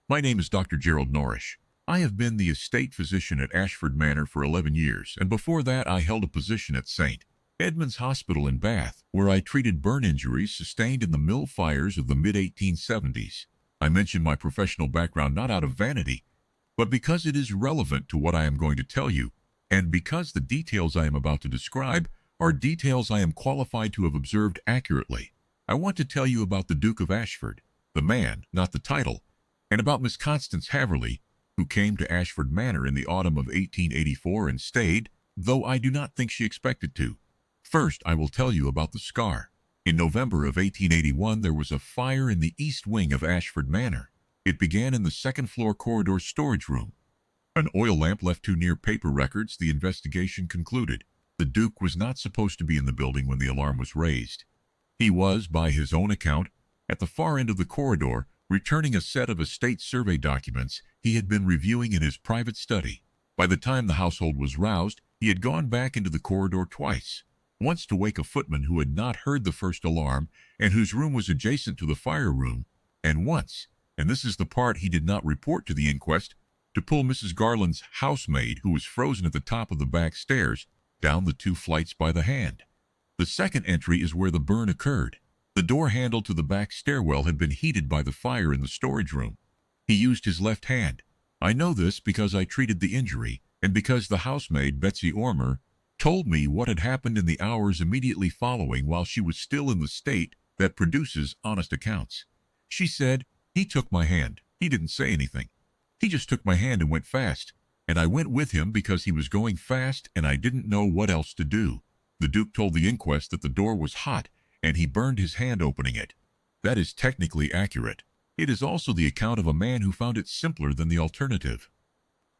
My name is Dr. Gerald Norrish. I have been the estate physician at Ashford Manor for 11 years, and before that I held a position at St. Edmund's Hospital in Bath, where I treated burn injuries sustained in the mill fires of the mid-1870s. I mention my professional background not out of vanity, but because it is relevant to what I am going to tell you, and because the details I am about to describe are details I am qualified to have observed accurately. I want to tell you about the Duke of Ashford, the man, not the title, and about Miss Constance Haverley, who came to Ashford Manor in the autumn of 1884 and stayed, though I do not think she expected to. First, I will tell you about the scar. In November of 1881, there was a fire in the east wing of Ashford Manor. It began in the second-floor corridor storage room. An oil lamp left too near paper records, the investigation concluded. The Duke was not supposed to be in the building when the alarm was raised. He was, by his own account, at the far end of the corridor, returning a set of estate survey documents he had been reviewing in his private study. By the time the household was roused, he had gone back into the corridor twice. Once to wake a footman who had not heard the first alarm and whose room was adjacent to the fire room, and once, and this is the part he did not report to the inquest, to pull Mrs. Garland's housemaid, who was frozen at the top of the back stairs, down the 2 flights by the hand. The second entry is where the burn occurred. The door handle to the back stairwell had been heated by the fire in the storage room. He used his left hand. I know this because I treated the injury, and because the housemaid, Betsy Ormer, told me what had happened in the hours immediately following while she was still in the state that produces honest accounts. She said, "He took my hand. He didn't say anything. He just took my hand and went fast, and I went with him because he was going fast and I didn't know what else to do." The Duke told the inquest that the door was hot and he burned his hand opening it. That is technically accurate. It is also the account of a man who found it simpler than the alternative.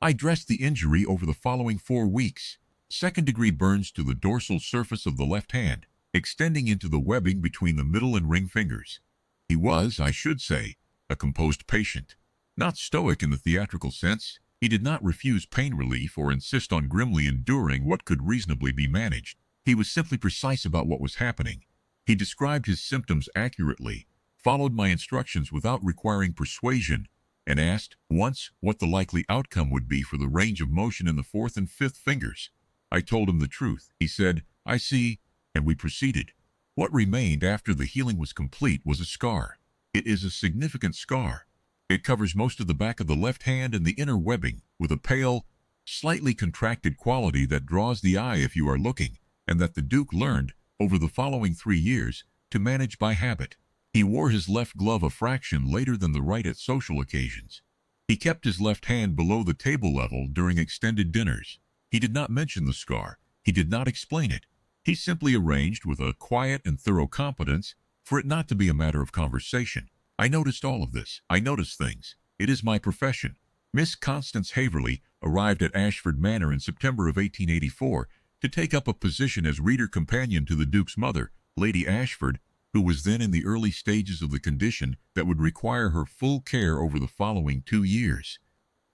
I dressed the injury over the following 4 weeks. Second-degree burns to the dorsal surface of the left hand, extending into the webbing between the middle and ring fingers. He was, I should say, a composed patient. Not stoic in the theatrical sense, he did not refuse pain relief or insist on grimly enduring what could reasonably be managed. He was simply precise about what was happening. He described his symptoms accurately, followed my instructions without requiring persuasion, and asked once what the likely outcome would be for the range of motion in the 4th and 5th fingers. I told him the truth. He said, "I see," and we proceeded. What remained after the healing was complete was a scar. It is a significant scar. It covers most of the back of the left hand and the inner webbing, with a pale, slightly contracted quality that draws the eye if you are looking, and that the Duke learned, over the following 3 years, to manage by habit. He wore his left glove a fraction later than the right at social occasions. He kept his left hand below the table level during extended dinners. He did not mention the scar. He did not explain it. He simply arranged with a quiet and thorough competence for it not to be a matter of conversation. I noticed all of this. I noticed things. It is my profession. Miss Constance Haverley arrived at Ashford Manor in September of 1884 to take up a position as reader companion to the Duke's mother, Lady Ashford, who was then in the early stages of the condition that would require her full care over the following 2 years.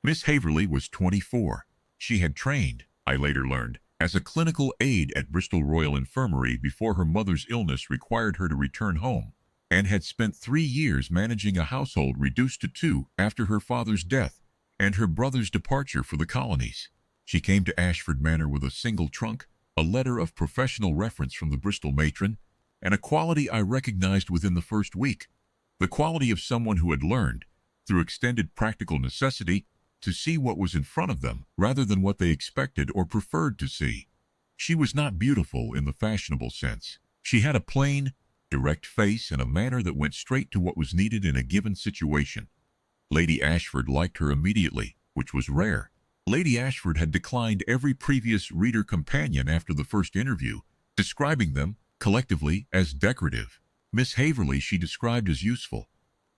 Miss Haverley was 24. She had trained, I later learned, as a clinical aide at Bristol Royal Infirmary before her mother's illness required her to return home, and had spent 3 years managing a household reduced to 2 after her father's death and her brother's departure for the colonies. She came to Ashford Manor with a single trunk, a letter of professional reference from the Bristol matron, and a quality I recognized within the first week, the quality of someone who had learned, through extended practical necessity, to see what was in front of them rather than what they expected or preferred to see. She was not beautiful in the fashionable sense. She had a plain, direct face and a manner that went straight to what was needed in a given situation. Lady Ashford liked her immediately, which was rare. Lady Ashford had declined every previous reader companion after the first interview, describing them, collectively, as decorative. Miss Haverley she described as useful.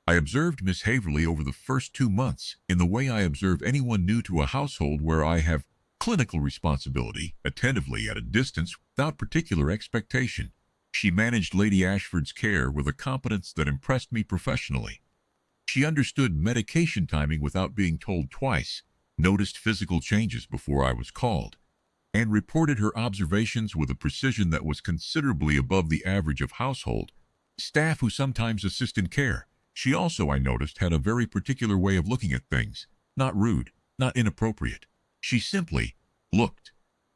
I observed Miss Haverley over the first 2 months in the way I observe anyone new to a household where I have clinical responsibility, attentively at a distance, without particular expectation. She managed Lady Ashford's care with a competence that impressed me professionally. She understood medication timing without being told twice, noticed physical changes before I was called, and reported her observations with a precision that was considerably above the average of household staff who sometimes assist in care. She also, I noticed, had a very particular way of looking at things. Not rude, not inappropriate. She simply looked.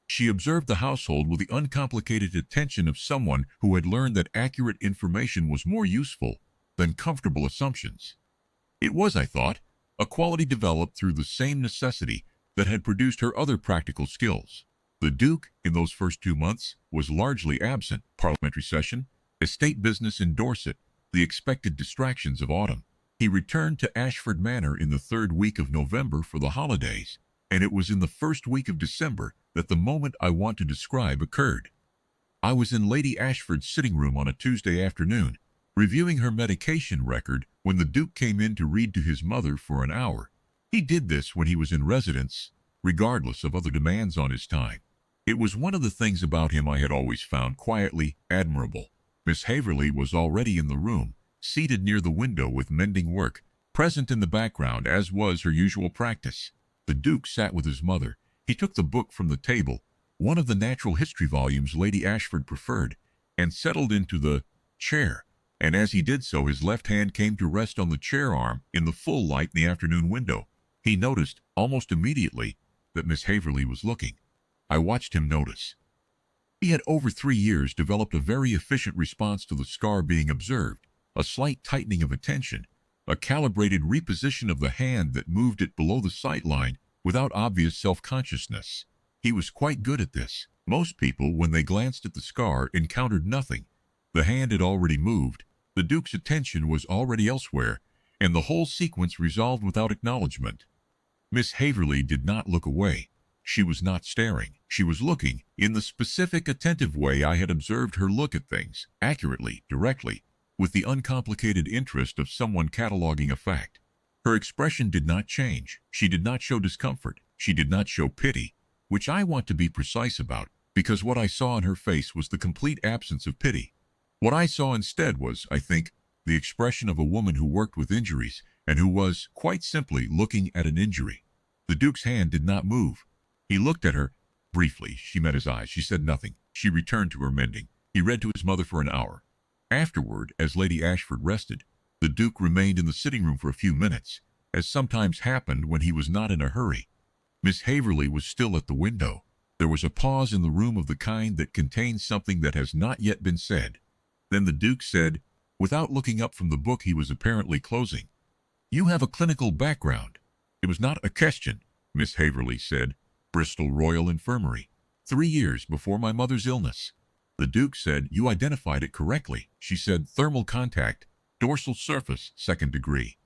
She observed the household with the uncomplicated attention of someone who had learned that accurate information was more useful than comfortable assumptions. It was, I thought, a quality developed through the same necessity that had produced her other practical skills. The Duke, in those first 2 months, was largely absent. Parliamentary session, estate business in Dorset, the expected distractions of autumn. He returned to Ashford Manor in the 3rd week of November for the holidays, and it was in the 1st week of December that the moment I want to describe occurred. I was in Lady Ashford's sitting room on a Tuesday afternoon, reviewing her medication record when the Duke came in to read to his mother for an hour. He did this when he was in residence, regardless of other demands on his time. It was one of the things about him I had always found quietly admirable. Miss Haverley was already in the room, seated near the window with mending work, present in the background as was her usual practice. The Duke sat with his mother. He took the book from the table, one of the natural history volumes Lady Ashford preferred, and settled into the chair, and as he did so his left hand came to rest on the chair arm in the full light in the afternoon window. He noticed, almost immediately, that Miss Haverley was looking. I watched him notice. He had over 3 years developed a very efficient response to the scar being observed, a slight tightening of attention, a calibrated reposition of the hand that moved it below the sight line without obvious self-consciousness. He was quite good at this. Most people, when they glanced at the scar, encountered nothing. The hand had already moved, the Duke's attention was already elsewhere, and the whole sequence resolved without acknowledgment. Miss Haverley did not look away. She was not staring. She was looking, in the specific, attentive way I had observed her look at things, accurately, directly, with the uncomplicated interest of someone cataloging a fact. Her expression did not change. She did not show discomfort. She did not show pity, which I want to be precise about, because what I saw in her face was the complete absence of pity. What I saw instead was, I think, the expression of a woman who worked with injuries and who was, quite simply, looking at an injury. The Duke's hand did not move. He looked at her. Briefly, she met his eyes. She said nothing. She returned to her mending. He read to his mother for an hour. Afterward, as Lady Ashford rested, the Duke remained in the sitting room for a few minutes, as sometimes happened when he was not in a hurry. Miss Haverley was still at the window. There was a pause in the room of the kind that contains something that has not yet been said. Then the Duke said, without looking up from the book he was apparently closing, "You have a clinical background." "It was not a question," Miss Haverley said. "Bristol Royal Infirmary. 3 years before my mother's illness." The Duke said, "You identified it correctly." She said, "Thermal contact, dorsal surface, 2nd degree.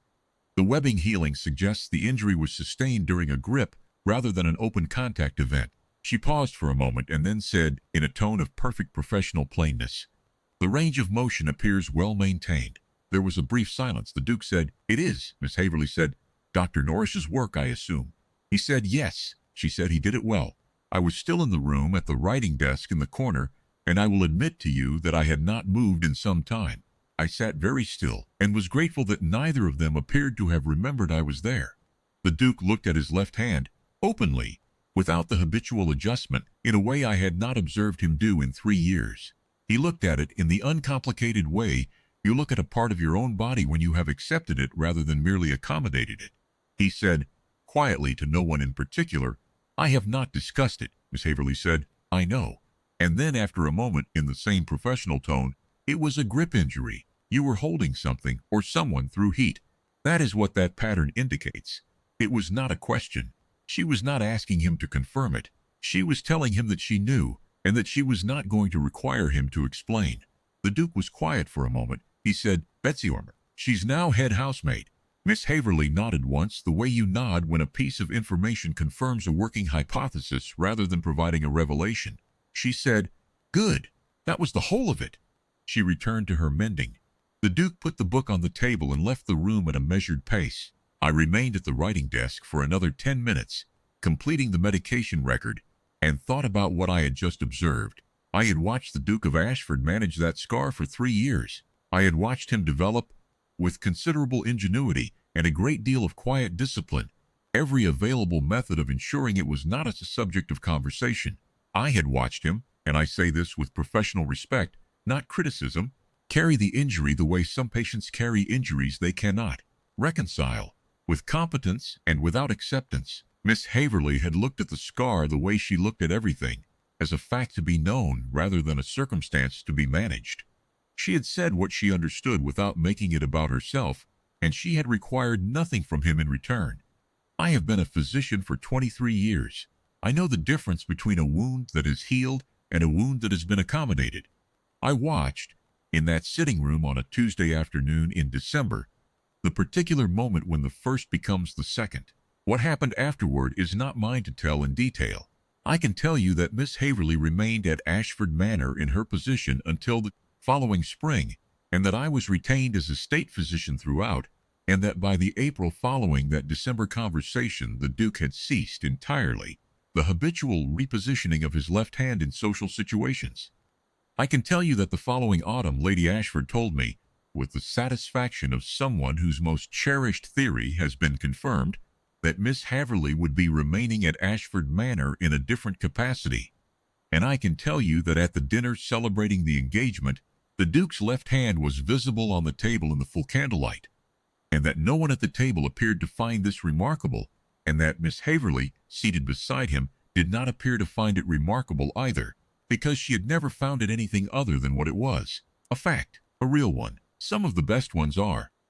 The webbing healing suggests the injury was sustained during a grip rather than an open contact event." She paused for a moment and then said, in a tone of perfect professional plainness, "The range of motion appears well maintained." There was a brief silence. The Duke said, "It is." Miss Haverley said, "Dr. Norrish's work, I assume." He said, "Yes." She said, "He did it well." I was still in the room at the writing desk in the corner, and I will admit to you that I had not moved in some time. I sat very still, and was grateful that neither of them appeared to have remembered I was there. The Duke looked at his left hand, openly, without the habitual adjustment, in a way I had not observed him do in 3 years. He looked at it in the uncomplicated way you look at a part of your own body when you have accepted it rather than merely accommodated it. He said, quietly to no one in particular, "I have not discussed it." Miss Haverley said, "I know." And then after a moment, in the same professional tone, "It was a grip injury. You were holding something or someone through heat. That is what that pattern indicates." It was not a question. She was not asking him to confirm it. She was telling him that she knew, and that she was not going to require him to explain. The Duke was quiet for a moment. He said, "Betsy Ormer. She's now head housemaid." Miss Haverley nodded once, the way you nod when a piece of information confirms a working hypothesis rather than providing a revelation. She said, "Good. That was the whole of it." She returned to her mending. The Duke put the book on the table and left the room at a measured pace. I remained at the writing desk for another 10 minutes, completing the medication record, and thought about what I had just observed. I had watched the Duke of Ashford manage that scar for 3 years. I had watched him develop, with considerable ingenuity and a great deal of quiet discipline, every available method of ensuring it was not as a subject of conversation. I had watched him, and I say this with professional respect, not criticism, carry the injury the way some patients carry injuries they cannot reconcile. With competence and without acceptance, Miss Haverley had looked at the scar the way she looked at everything, as a fact to be known rather than a circumstance to be managed. She had said what she understood without making it about herself, and she had required nothing from him in return. I have been a physician for 23 years. I know the difference between a wound that is healed and a wound that has been accommodated. I watched, in that sitting room on a Tuesday afternoon in December, the particular moment when the first becomes the second. What happened afterward is not mine to tell in detail. I can tell you that Miss Haverley remained at Ashford Manor in her position until the following spring, and that I was retained as a state physician throughout, and that by the April following that December conversation the Duke had ceased entirely the habitual repositioning of his left hand in social situations. I can tell you that the following autumn Lady Ashford told me, with the satisfaction of someone whose most cherished theory has been confirmed, that Miss Haverley would be remaining at Ashford Manor in a different capacity. And I can tell you that at the dinner celebrating the engagement, the Duke's left hand was visible on the table in the full candlelight, and that no one at the table appeared to find this remarkable, and that Miss Haverley, seated beside him, did not appear to find it remarkable either, because she had never found it anything other than what it was, a fact, a real one. Some of the best ones are.